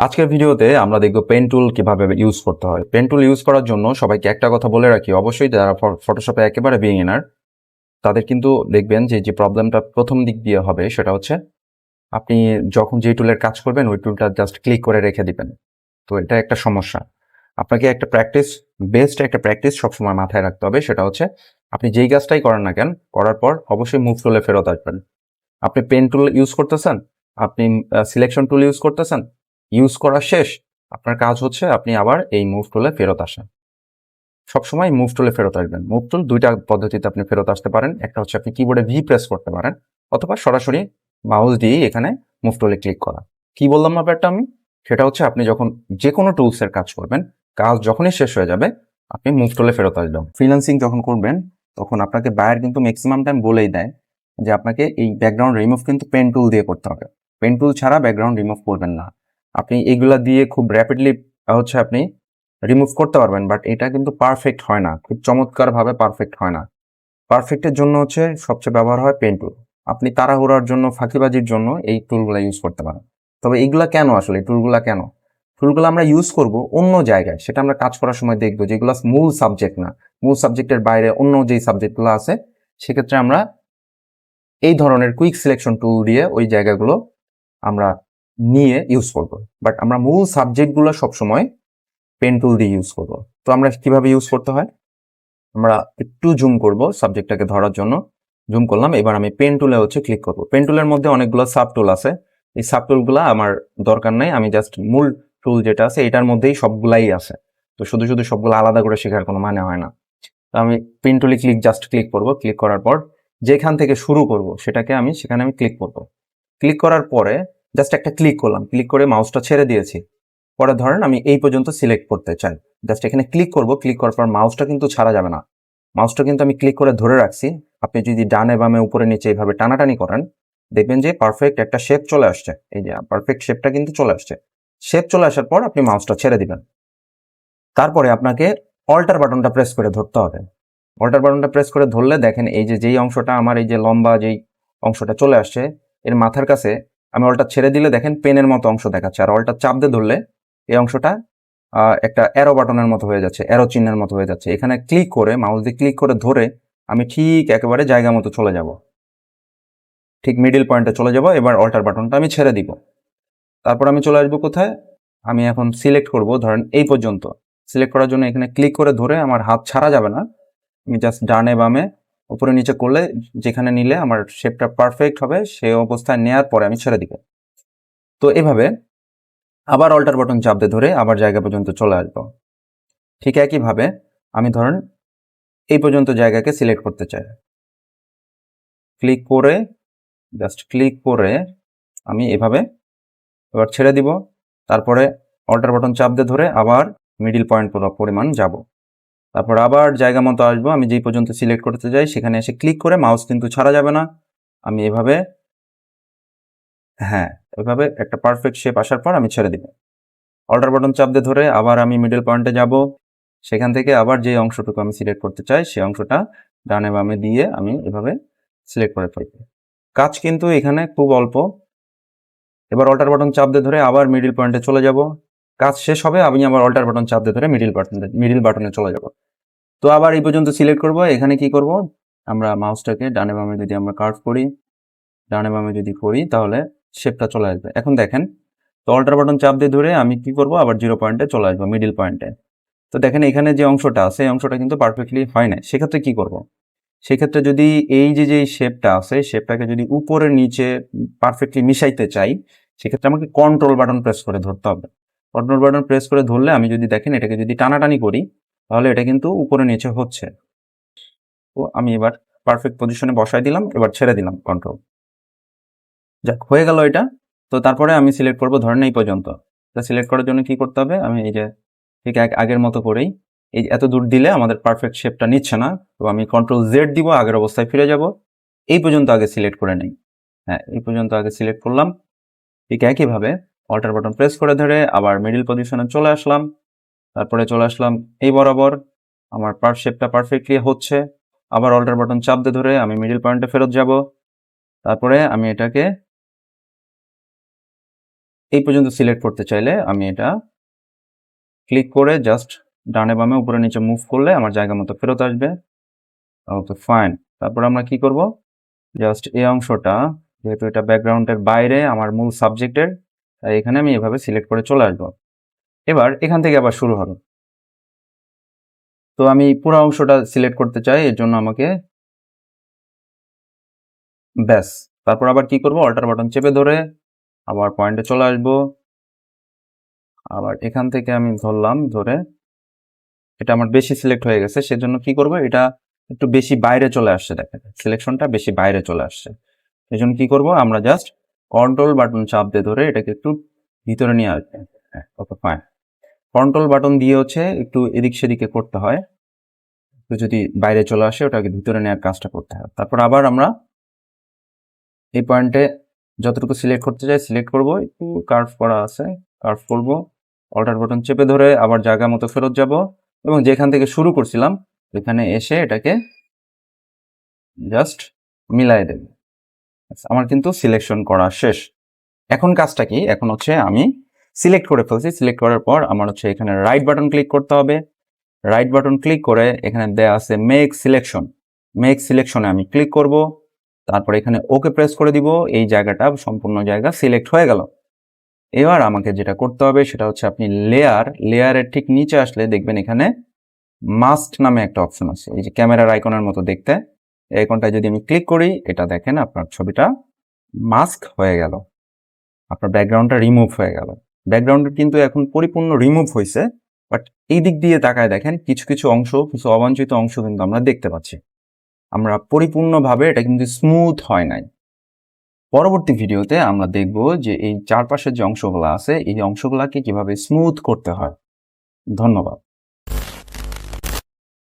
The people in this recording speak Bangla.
আজকের ভিডিওতে আমরা দেখব পেন টুল কিভাবে ইউজ করতে হয়। পেন টুল ইউজ করার জন্য সবাইকে একটা কথা বলে রাখি, অবশ্যই যারা ফটোশপে একেবারে বিগিনার তাদের কিন্তু দেখবেন যে প্রবলেমটা প্রথম দিক দিয়ে হবে সেটা হচ্ছে আপনি যখন যে টুলের কাজ করবেন ওই টুলটা জাস্ট ক্লিক করে রেখে দিবেন। তো এটা একটা সমস্যা। আপনাকে একটা বেস্ট একটা প্র্যাকটিস সবসময় মাথায় রাখতে হবে, সেটা হচ্ছে আপনি যেই কাজটাই করেন না কেন, করার পর অবশ্যই মুভ টুলে ফেরত আসবেন। আপনি পেন টুল ইউজ করতেছেন, আপনি সিলেকশন টুল ইউজ করতেছেন, ইউজ করা শেষ, আপনার কাজ হচ্ছে আপনি আবার এই মুভ টুলে ফেরত আসেন। সবসময় মুভ টুলে ফেরত আসবেন। মুভ টুল দুইটা পদ্ধতিতে আপনি ফেরত আসতে পারেন। একটা হচ্ছে আপনি কিবোর্ডে ভি প্রেস করতে পারেন, অথবা সরাসরি মাউস দিয়ে এখানে মুভ টুলে ক্লিক করা। কি বললাম না ব্যাপারটা আমি? সেটা হচ্ছে আপনি যখন যে কোনো টুলসের কাজ করবেন, কাজ যখনই শেষ হয়ে যাবে আপনি মুভ টুলে ফেরত আসবেন। ফ্রিল্যান্সিং যখন করবেন তখন আপনাকে বায়ার কিন্তু ম্যাক্সিমাম টাইম বলেই দেয় যে আপনাকে এই ব্যাকগ্রাউন্ড রিমুভ কিন্তু পেন টুল দিয়ে করতে হবে। পেন টুল ছাড়া ব্যাকগ্রাউন্ড রিমুভ করবেন না। আপনি এগুলা দিয়ে খুব র্যাপিডলি হচ্ছে আপনি রিমুভ করতে পারবেন, বাট এটা কিন্তু পারফেক্ট হয় না, খুব চমৎকারভাবে পারফেক্ট হয় না। পারফেক্টের জন্য হচ্ছে সবচেয়ে ব্যবহার হয় পেন টুল। আপনি তাড়াহুড়ার জন্য, ফাঁকিবাজির জন্য এই টুলগুলো ইউজ করতে পারেন। তবে এইগুলা কেন আসলে, এই টুলগুলা কেন? টুলগুলো আমরা ইউজ করব অন্য জায়গায়, সেটা আমরা কাজ করার সময় দেখবো, যেগুলো মূল সাবজেক্ট না, মূল সাবজেক্টের বাইরে অন্য যেই সাবজেক্টগুলো আছে, সেক্ষেত্রে আমরা এই ধরনের কুইক সিলেকশন টুল দিয়ে ওই জায়গাগুলো আমরা নিয়ে ইউজ করব। বাট আমরা মূল সাবজেক্টগুলো সবসময় পেন টুল দিয়ে ইউজ করব। তো আমরা কিভাবে ইউজ করতে হয়, আমরা একটু জুম করব সাবজেক্টটাকে ধরার জন্য। জুম করলাম, এবার আমি পেন টুলে হচ্ছে ক্লিক করব। পেন টুলের মধ্যে অনেকগুলো সাব টুল আছে, এই সাব টুলগুলো আমার দরকার নাই, আমি জাস্ট মূল টুল যেটা আছে এটার মধ্যেই সবগুলাই আছে। তো শুধু শুধু সবগুলো আলাদা করে শেখার কোনো মানে হয় না। তো আমি পেন টুলে জাস্ট ক্লিক করব। ক্লিক করার পর যেখান থেকে শুরু করব সেটাকে আমি সেখানে ক্লিক করব। ক্লিক করার পরে জাস্ট একটা ক্লিক করলাম, ক্লিক করে মাউসটা ছেড়ে দিয়েছি। পরে ধরেন আমি এই পর্যন্ত সিলেক্ট করতে চাই, জাস্ট এখানে ক্লিক করব। ক্লিক করার পর মাউসটা কিন্তু ছাড়া যাবে না, মাউসটা কিন্তু আমি ক্লিক করে ধরে রাখছি। আপনি যদি ডানে বামে উপরে নিচে এইভাবে টানাটানি করেন, দেখবেন যে পারফেক্ট একটা শেপ চলে আসছে। এই যে পারফেক্ট শেপটা কিন্তু চলে আসছে। শেপ চলে আসার পর আপনি মাউসটা ছেড়ে দিবেন। তারপরে আপনাকে অল্টার বাটনটা প্রেস করে ধরতে হবে। অল্টার বাটনটা প্রেস করে ধরলে দেখেন এই যে যেই অংশটা আমার এই যে লম্বা যেই অংশটা চলে আসছে, এর মাথার কাছে আমি অল্টার ছেড়ে দিলে দেখেন পেনের মতো অংশ দেখাচ্ছে, আর অল্টার চাপ দিয়ে ধরলে এই অংশটা একটা অ্যারো বাটনের মতো হয়ে যাচ্ছে, অ্যারো চিহ্নের মতো হয়ে যাচ্ছে। এখানে ক্লিক করে, মাউস দিয়ে ক্লিক করে ধরে আমি ঠিক একেবারে জায়গা মতো চলে যাব, ঠিক মিডিল পয়েন্টে চলে যাব। এবার অল্টার বাটনটা আমি ছেড়ে দিব। তারপর আমি চলে আসবো কোথায়, আমি এখন সিলেক্ট করব, ধরেন এই পর্যন্ত। সিলেক্ট করার জন্য এখানে ক্লিক করে ধরে, আমার হাত ছাড়া যাবে না, আমি জাস্ট ডানে বামে উপরে নিচে করলে যেখানে নিলে আমার শেপটা পারফেক্ট হবে সেই অবস্থায় নেয়ার পরে আমি ছেড়ে দিব। তো এভাবে আবার অল্টার বাটন চাপ দিয়ে ধরে আবার জায়গা পর্যন্ত চলে আসবো। ঠিক একইভাবে আমি ধরেন এই পর্যন্ত জায়গাকে সিলেক্ট করতে চাই, ক্লিক করে জাস্ট ক্লিক করে আমি এভাবে এবার ছেড়ে দিব। তারপরে অল্টার বাটন চাপ দিয়ে ধরে আবার মিডিল পয়েন্ট পরিমাণ যাব। তারপর আবার জায়গা মতো আসবো, আমি যেই পর্যন্ত সিলেক্ট করতে যাই সেখানে এসে ক্লিক করে, মাউস কিন্তু ছাড়া যাবে না, আমি এভাবে, হ্যাঁ, এভাবে একটা পারফেক্ট শেপ আসার পর আমি ছেড়ে দিব। অল্টার বাটন চাপ দিয়ে ধরে আবার আমি মিডল পয়েন্টে যাব, সেখান থেকে আবার যে অংশটুকু আমি সিলেক্ট করতে চাই সেই অংশটা ডানে বামে দিয়ে আমি এভাবে সিলেক্ট করে ফেলব। কাজ কিন্তু এখানে খুব অল্প। এবার অল্টার বাটন চাপ দিয়ে ধরে আবার মিডল পয়েন্টে চলে যাব, কাজ শেষ হবে, আমি আবার অল্টার বাটন চাপ দিয়ে ধরে মিডল বাটনে চলে যাব। তো আবার এই পর্যন্ত সিলেক্ট করব। এখানে কি করব, আমরা মাউসটাকে ডানে বামে যদি আমরা কার্ভ করি, ডানে বামে যদি করি তাহলে শেপটা চলে আসবে। এখন দেখেন, তো অল্টার বাটন চাপ দিয়ে ধরে আমি কি করব, আবার 0 পয়েন্টে চলে আসবো, মিডল পয়েন্টে। তো দেখেন এখানে যে অংশটা আছে এই অংশটা কিন্তু পারফেক্টলি হয় না। সেক্ষেত্রে কি করব, সেক্ষেত্রে যদি এই যে শেপটা আছে শেপটাকে যদি উপরে নিচে পারফেক্টলি মিশাইতে চাই, সেক্ষেত্রে আমাকে কন্ট্রোল বাটন প্রেস করে ধরতে হবে। কন্ট্রোল বাটন প্রেস করে ধরলে আমি যদি দেখেন এটাকে যদি টানাটানি করি তাহলে এটা কিন্তু উপরে নিচে হচ্ছে। তো আমি এবার পারফেক্ট পজিশনে বসাই দিলাম, এবার ছেড়ে দিলাম কন্ট্রোল, যাক হয়ে গেল এটা। তো তারপরে আমি সিলেক্ট করব, ধরেন এই পর্যন্ত। তো সিলেক্ট করার জন্য কি করতে হবে, আমি এই যে ঠিক আগের মতো করেই এই এত দূর দিলে আমাদের পারফেক্ট শেপটা নিচ্ছে না, তো আমি কন্ট্রোল জেড দিব, আগের অবস্থায় ফিরে যাব। এই পর্যন্ত আগে সিলেক্ট করে নেই, হ্যাঁ এই পর্যন্ত আগে সিলেক্ট করলাম। ঠিক একইভাবে অল্টার বাটন প্রেস করে ধরে আবার মিডল পজিশনে চলে আসলাম, তারপরে চলে আসলাম এই বরাবর, আমার শেপটা পারফেক্টলি হচ্ছে। আবার অল্টার বাটন চাপ দিয়ে ধরে আমি মিডল পয়েন্টে ফেরত যাব, তারপরে আমি এটাকে এই পর্যন্ত সিলেক্ট করতে চাইলে আমি এটা ক্লিক করে জাস্ট ডানে বামে উপরে নিচে মুভ করলে আমার জায়গা মতো ফেরত আসবে। Okay fine. তারপর আমরা কি করব, জাস্ট এই অংশটা, যেহেতু এটা ব্যাকগ্রাউন্ডের বাইরে আমার মূল সাবজেক্টের, তাই এখানে আমি এভাবে সিলেক্ট করে চলে আসবো। এবার এখান থেকে আবার শুরু হবে। তো আমি পুরো অংশটা সিলেক্ট করতে চাই, এর জন্য আমাকে ব্যাস। তারপর আবার কি করব, অল্টার বাটন চেপে ধরে আবার পয়েন্টে চলে আসবো। আবার এখান থেকে আমি ধরলাম, ধরে এটা আমার বেশি সিলেক্ট হয়ে গেছে, সেজন্য কি করব, এটা একটু বেশি বাইরে চলে আসছে, দেখেন সিলেকশনটা বেশি বাইরে চলে আসছে। এই জন্য কি করব, আমরা জাস্ট কন্ট্রোল বাটন চাপ দিয়ে ধরে এটাকে একটু ভিতরে নিয়ে আসবে। Okay fine. কন্ট্রোল বাটন দিয়ে হচ্ছে একটু এদিক সেদিকে করতে হয়, তো যদি বাইরে চলে আসে ওটাকে ভিতরে নেওয়ার কাজটা করতে হয়। তারপর আবার আমরা এই পয়েন্টে যতটুকু সিলেক্ট করতে চাই সিলেক্ট করব, একটু কার্ভ করা আছে, কার্ভ করব, অল্টার বাটন চেপে ধরে আবার জায়গা মতো ফেরত যাব এবং যেখান থেকে শুরু করছিলাম এখানে এসে এটাকে জাস্ট মিলাই দেব। আমার কিন্তু সিলেকশন করা শেষ। এখন কাজটা কি, এখন হচ্ছে আমি সিলেক্ট করে ফেলছি, সিলেক্ট করার পর আমার হচ্ছে এখানে রাইট বাটন ক্লিক করতে হবে। রাইট বাটন ক্লিক করে এখানে দেয়া আছে মেক সিলেকশন, মেক সিলেকশনে আমি ক্লিক করব। তারপর এখানে ওকে প্রেস করে দিব, এই জায়গাটা সম্পূর্ণ জায়গা সিলেক্ট হয়ে গেল। এবার আমাকে যেটা করতে হবে সেটা হচ্ছে আপনি লেয়ারের ঠিক নিচে আসলে দেখবেন এখানে মাস্ক নামে একটা অপশন আছে, এই যে ক্যামেরার আইকনের মতো দেখতে, এই আইকনটায় যদি আমি ক্লিক করি এটা দেখেন আপনার ছবিটা মাস্ক হয়ে গেল, আপনার ব্যাকগ্রাউন্ডটা রিমুভ হয়ে গেল। ব্যাকগ্রাউন্ডটা কিন্তু এখন পরিপূর্ণ রিমুভ হয়েছে, বাট এই দিক দিয়ে তাকায় দেখেন কিছু কিছু অংশ, কিছু অবাঞ্ছিত অংশ কিন্তু আমরা দেখতে পাচ্ছি। আমরা পরিপূর্ণভাবে এটা কিন্তু স্মুথ হয় নাই। পরবর্তী ভিডিওতে আমরা দেখব যে এই চারপাশের যে অংশগুলো আছে এই অংশগুলোকে কিভাবে স্মুথ করতে হয়। ধন্যবাদ।